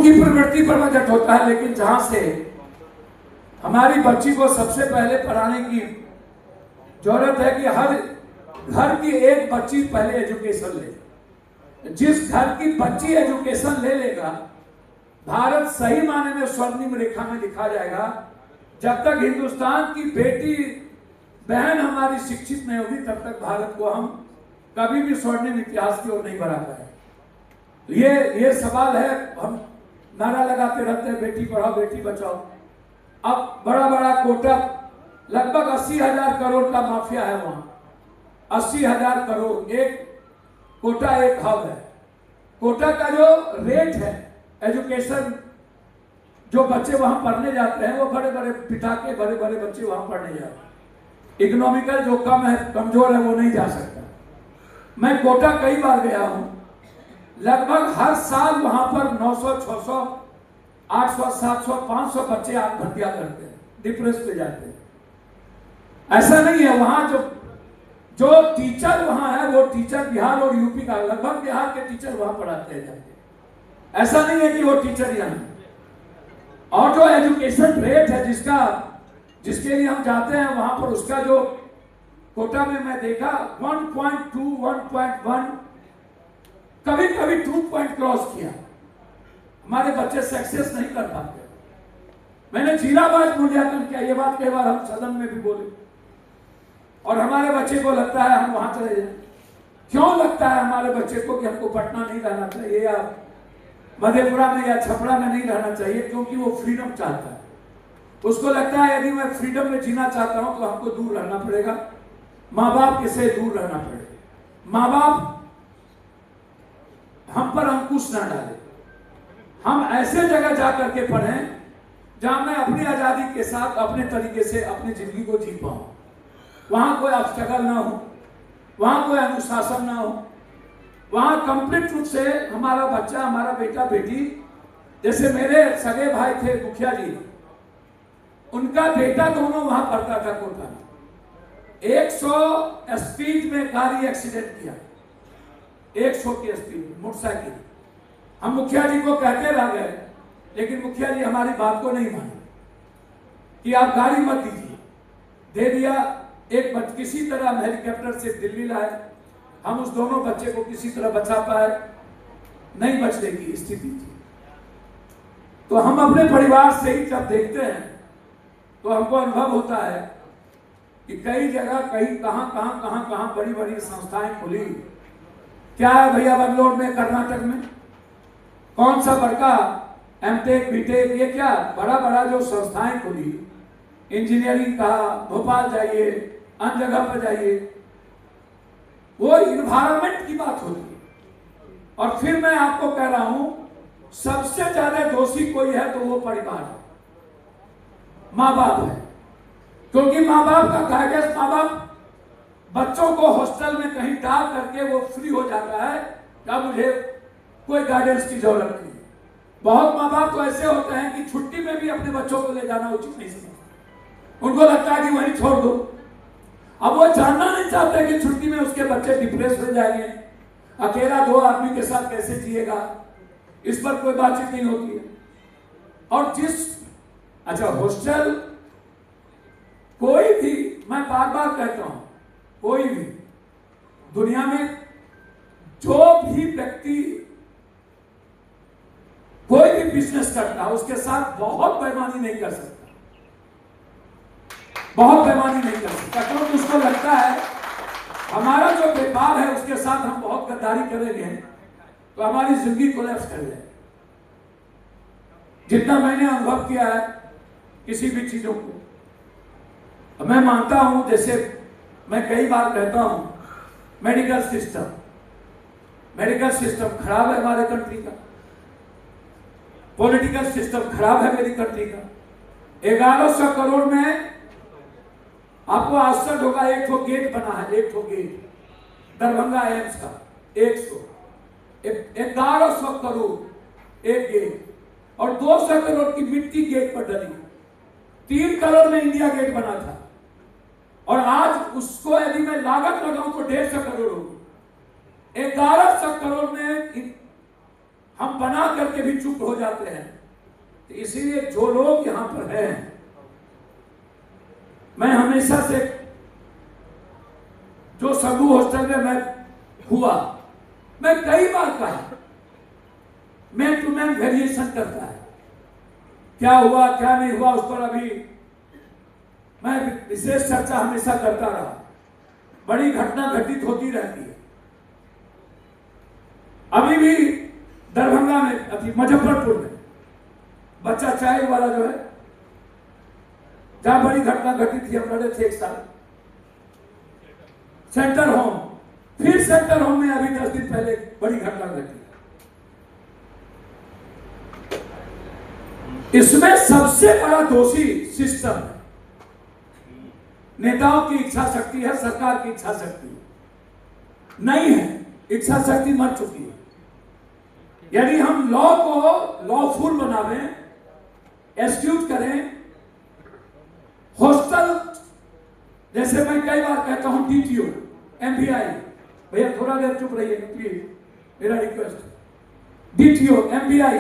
की प्रवृत्ति पर बजट होता है, लेकिन जहां से हमारी बच्ची को सबसे पहले पढ़ाने की जरूरत है कि हर घर की एक बच्ची पहले एजुकेशन ले। जिस घर की बच्ची एजुकेशन ले लेगा, भारत सही माने में स्वर्णिम रेखा में लिखा जाएगा। जब तक हिंदुस्तान की बेटी बहन हमारी शिक्षित नहीं होगी, तब तक भारत को हम कभी भी स्वर्णिम इतिहास की ओर नहीं बढ़ा पाए। ये सवाल है। हम नारा लगाते रहते हैं बेटी पढ़ाओ बेटी बचाओ। अब बड़ा बड़ा कोटा, लगभग 80,000 करोड़ का माफिया है वहां। 80,000 करोड़ एक कोटा, एक हब है। कोटा का जो रेट है एजुकेशन, जो बच्चे वहां पढ़ने जाते हैं वो बड़े बड़े पिटा के बड़े बड़े बच्चे वहां पढ़ने जाते हैं। इकोनॉमिकल जो कम है, कमजोर है, वो नहीं जा सकता। मैं कोटा कई बार गया हूं। लगभग हर साल वहां पर 900, 600, 800, 700, 500 बच्चे आत्महत्या करते हैं, डिप्रेस पे जाते हैं। ऐसा नहीं है। वहां जो टीचर वहां है, वो टीचर बिहार और यूपी का, लगभग बिहार के टीचर वहां पढ़ाते हैं जाके। ऐसा नहीं है कि वो टीचर यहाँ है। और जो एजुकेशन रेट है जिसके लिए हम जाते हैं वहां पर, उसका जो कोटा में मैं देखा 1.2, 1.1, कभी कभी 2 पॉइंट क्रॉस किया। हमारे बच्चे सक्सेस नहीं कर पाते। मैंने जीराबाज मूल्यांकन किया, ये बात कई बार हम सदन में भी बोले, और हमारे बच्चे को लगता है हम वहां चले जाए। क्यों लगता है हमारे बच्चे को कि हमको पटना नहीं रहना चाहिए या मधेपुरा में या छपरा में नहीं रहना चाहिए? क्योंकि वो फ्रीडम चाहता है। उसको लगता है यदि मैं फ्रीडम में जीना चाहता हूं तो हमको दूर रहना पड़ेगा, माँ बाप के से दूर रहना पड़ेगा। माँ बाप हम पर अंकुश ना डाले। हम ऐसे जगह जाकर के पढ़ें जहां मैं अपनी आजादी के साथ अपने तरीके से अपनी जिंदगी को जी पाऊं। वहां कोई ऑब्स्टेकल ना हो, वहां कोई अनुशासन ना हो, वहां कंप्लीट रूप से हमारा बच्चा, हमारा बेटा बेटी, जैसे मेरे सगे भाई थे मुखिया जी, उनका बेटा दोनों वहां पढ़ता था कोटा में। 100 स्पीड में गाड़ी एक्सीडेंट किया, 100 की स्पीड मोटरसाइकिल। हम मुखिया जी को कहते रह गए, लेकिन मुखिया जी हमारी बात को नहीं माने कि आप गाड़ी मत दीजिए। दे दिया। किसी तरह हम हेलीकॉप्टर से दिल्ली लाए। हम उस दोनों बच्चे को किसी तरह बचा पाए, नहीं बचने की स्थिति थी। तो हम अपने परिवार से ही जब देखते हैं तो हमको अनुभव होता है कि कई जगह कहां बड़ी बड़ी संस्थाएं खुली। क्या है भैया बंगलोर में, कर्नाटक में कौन सा बड़का एमटेक, बीटेक, ये क्या बड़ा बड़ा जो संस्थाएं खुली, इंजीनियरिंग का, भोपाल जाइए, अन्य जगह पर जाइए, वो इन्वायरमेंट की बात होती है। और फिर मैं आपको कह रहा हूं, सबसे ज्यादा दोषी कोई है तो वो परिवार है, माँ बाप है। क्योंकि माँ बाप का गाइडेंस, माँ बाप बच्चों को हॉस्टल में कहीं डाल करके वो फ्री हो जाता है, क्या मुझे कोई गाइडेंस की जरूरत नहीं। बहुत माँ बाप तो ऐसे होते हैं कि छुट्टी में भी अपने बच्चों को ले जाना उचित नहीं समझते। उनको लगता है कि वहीं छोड़ दो। अब वो जानना नहीं चाहते कि छुट्टी में उसके बच्चे डिप्रेस हो जाएंगे, अकेला 2 आदमी के साथ कैसे जिएगा, इस पर कोई बातचीत नहीं होती है। और अच्छा हॉस्टल, कोई भी, मैं बार बार कहता हूं, कोई भी दुनिया में जो भी व्यक्ति कोई भी बिजनेस करता है उसके साथ बहुत बेईमानी नहीं कर सकता, बहुत बेईमानी नहीं कर सकता। क्योंकि उसको लगता है हमारा जो व्यापार है उसके साथ हम बहुत गद्दारी करेंगे तो हमारी जिंदगी कोलैप्स कर जाए। जितना मैंने अनुभव किया है किसी भी चीजों को, मैं मानता हूं, जैसे मैं कई बार कहता हूं, मेडिकल सिस्टम खराब है हमारे कंट्री का, पॉलिटिकल सिस्टम खराब है मेरी कंट्री का। 1100 करोड़ में आपको आश्चर्य होगा, एक ठो गेट बना है, एक ठो गेट दरभंगा एम्स का, 1100 करोड़ एक गेट, और 200 करोड़ की मिट्टी गेट पर डली। 3 करोड़ में इंडिया गेट बना था, और आज उसको यदि मैं लागत लगाऊं तो 150 करोड़ होगी। 1100 करोड़ में हम बना करके भी चुप हो जाते हैं। तो इसीलिए जो लोग यहां पर हैं, मैं हमेशा से, जो सबू हॉस्टल में मैं हुआ, मैं कई बार कहा, मैन टू मैन वेरिएशन करता है, क्या हुआ क्या नहीं हुआ उस पर अभी मैं विशेष चर्चा हमेशा करता रहा। बड़ी घटना घटित होती रहती है। अभी भी दरभंगा में, अभी मुजफ्फरपुर में बच्चा चाइल्ड वाला जो है, जहां बड़ी घटना घटित थी, हम लड़े थे एक साल सेंटर होम, फिर सेंटर होम में अभी 10 दिन पहले बड़ी घटना घटी। इसमें सबसे बड़ा दोषी सिस्टम है, नेताओं की इच्छा शक्ति है, सरकार की इच्छा शक्ति नहीं है। इच्छा शक्ति मर चुकी है। यदि हम लॉ को लॉफुल बनावें, एक्सक्यूट करें, हॉस्टल जैसे मैं कई बार कहता हूं, डीटीओ, एमवीआई, भैया थोड़ा देर चुप रहिए प्लीज, मेरा रिक्वेस्ट। डीटीओ, एमवीआई,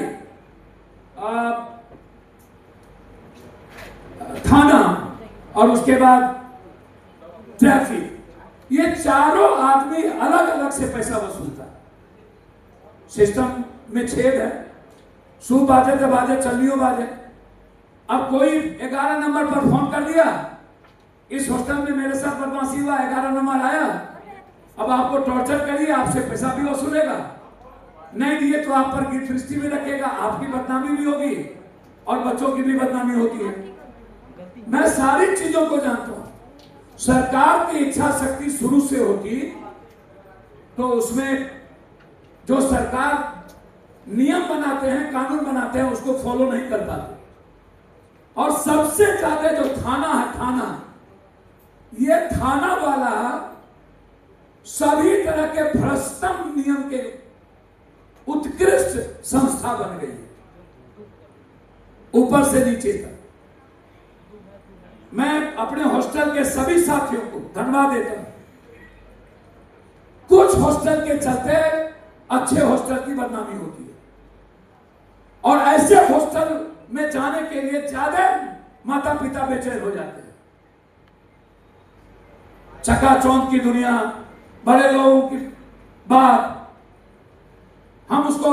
थाना और उसके बाद ट्रैफिक, ये चारों आदमी अलग अलग से पैसा वसूलता है। सिस्टम में छेद है, सू बाजे तो बाजे, चलियो बाजे। अब कोई 11 नंबर पर फोन कर दिया, इस हॉस्टल में मेरे साथ बदमाशी हुआ, 11 नंबर आया, अब आपको टॉर्चर करिए, आपसे पैसा भी वसूलेगा, नहीं दिए तो आप पर गिल्ट दृष्टि में रखेगा, आपकी बदनामी भी होगी और बच्चों की भी बदनामी होती है। मैं सारी चीजों को जानता हूं। सरकार की इच्छा शक्ति शुरू से होती तो उसमें जो सरकार नियम बनाते हैं, कानून बनाते हैं, उसको फॉलो नहीं कर पाते। और सबसे ज्यादा जो थाना है, थाना, ये थाना वाला सभी तरह के भ्रष्टम नियम के उत्कृष्ट संस्था बन गई है, ऊपर से नीचे तक। मैं अपने हॉस्टल के सभी साथियों को धन्यवाद देता हूं। कुछ हॉस्टल के चलते अच्छे हॉस्टल की बदनामी होती है, और ऐसे हॉस्टल में जाने के लिए ज्यादा माता पिता बेचैन हो जाते हैं। चकाचौंध की दुनिया, बड़े लोगों की बात, हम उसको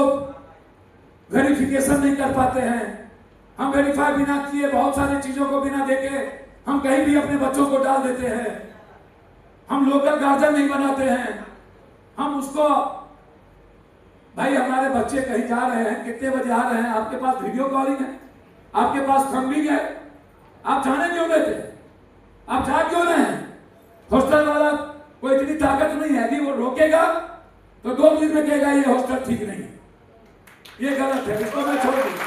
वेरिफिकेशन नहीं कर पाते हैं। हम वेरीफाई बिना किए, बहुत सारी चीजों को बिना देखे हम कहीं भी अपने बच्चों को डाल देते हैं। हम लोकल गार्जियन नहीं बनाते हैं। हम उसको, भाई हमारे बच्चे कहीं जा रहे हैं, कितने बजे आ रहे हैं, आपके पास वीडियो कॉलिंग है, आपके पास थंबलिंग है, आप जाने क्यों देते? आप जा क्यों रहे हैं? हॉस्टल वाला कोई इतनी ताकत नहीं है कि वो रोकेगा तो 2 दिन में कहेगा ये हॉस्टल ठीक नहीं है, ये गलत है, इसको मैं छोड़ दूंगा,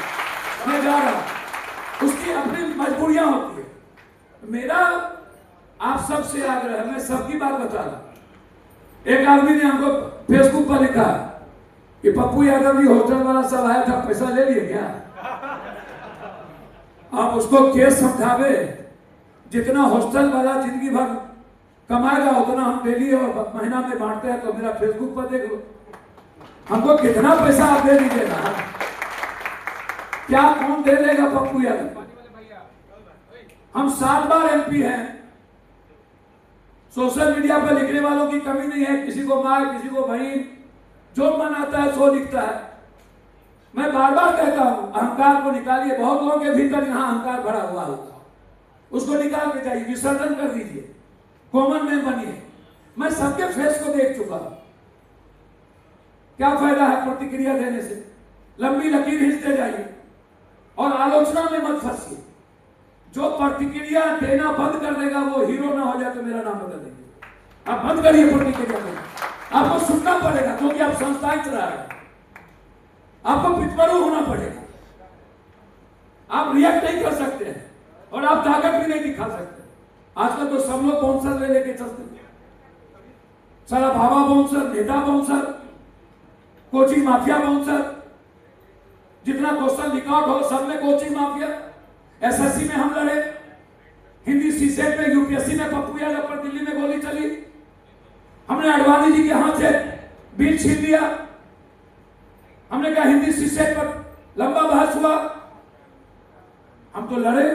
मैं जा रहा हूं। उसकी अपनी मजबूरियां होती है। मेरा आप सबसे आग्रह है, मैं सबकी बात बता रहा हूं। एक आदमी ने हमको फेसबुक पर लिखा कि पप्पू यादव जी हॉस्टल वाला सब आया था, पैसा ले लिए क्या? आप उसको केस समझावे, जितना हॉस्टल वाला जिंदगी भर कमाएगा उतना हम डेली और महीना में बांटते हैं। तो मेरा फेसबुक पर देख लो, हमको कितना पैसा आप दे दीजिएगा, क्या कौन दे देगा पप्पू यादव? हम 7 बार एमपी हैं। सोशल मीडिया पर लिखने वालों की कमी नहीं है, किसी को माँ, किसी को बहन, जो मन आता है सो लिखता है। मैं बार बार कहता हूं, अहंकार को निकालिए। बहुत लोगों के भीतर यहां अहंकार भरा हुआ होगा, उसको निकाल के जाइए, विसर्जन कर दीजिए, कॉमन मैन बनिए। मैं सबके फेस को देख चुका हूं। क्या फायदा है प्रतिक्रिया देने से? लंबी लकीर खींचते जाइए और आलोचना में मत फंसिए। जो प्रतिक्रिया देना बंद कर देगा वो हीरो ना हो जाए तो मेरा नाम बदल देंगे। आप बंद करिए प्रतिक्रिया देना, आपको सुनना पड़ेगा क्योंकि आप संस्थाएं चला रहे हैं। आपको पितमरू होना पड़ेगा, आप रिएक्ट नहीं कर सकते हैं और आप ताकत भी नहीं दिखा सकते। आजकल तो सब लोग बाउंसर ले लेके चलते हैं, सारा भावा बाउंसर, नेता बाउंसर, कोचिंग माफिया बाउंसर, जितना क्वेश्चन रिकॉर्ड हो सब में कोचिंग माफिया। एसएससी में हम लड़े, हिंदी सीसेट में, यूपीएससी में पप्पू यादव पर दिल्ली में गोली चली, हमने अडवाणी जी के हाथ से बिल छीन लिया। हमने कहा हिंदी शिक्षक पर लंबा बहस हुआ, हम तो लड़े।